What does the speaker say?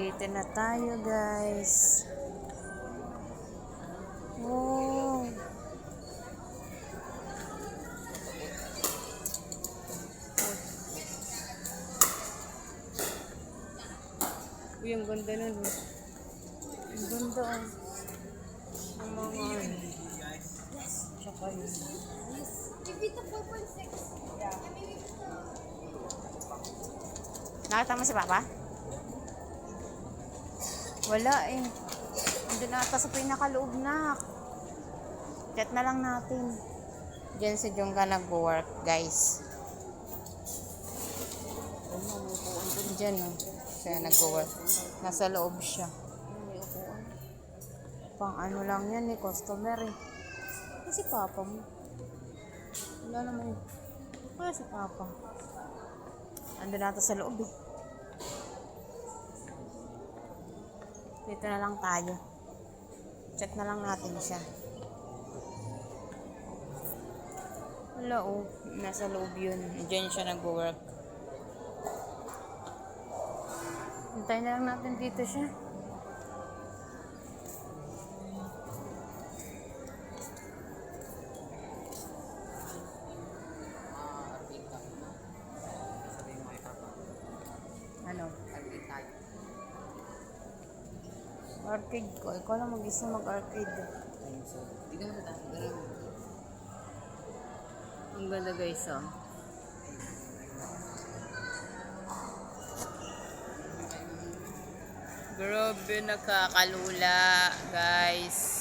Dito na tayo, guys. Wow. Uy, ang ganda nun. Ang ganda, oh. Ang mga ano. Tsaka yun. Give it a 4.6. Yeah. Nakita mo si Papa? Wala eh. Andun ata sa pinakaloob na. Chat na lang natin. Diyan si Jungga nag-work, guys. Diyan, oh. Siya nag-work. Nasa loob siya. Pang ano lang yan eh, customer eh. Si Papa mo. Wala naman. Wala si Papa. Andun ata sa loob eh. Dito na lang tayo. Check na lang natin siya. Wala oh. Nasa loob yun. Diyan siya nag-work. Hintayin na lang natin dito siya. Ano? Arcade ko. Ikaw lang mag-isa mag-arcade. Ang ganda guys, oh. Grabe, nakakalula, guys.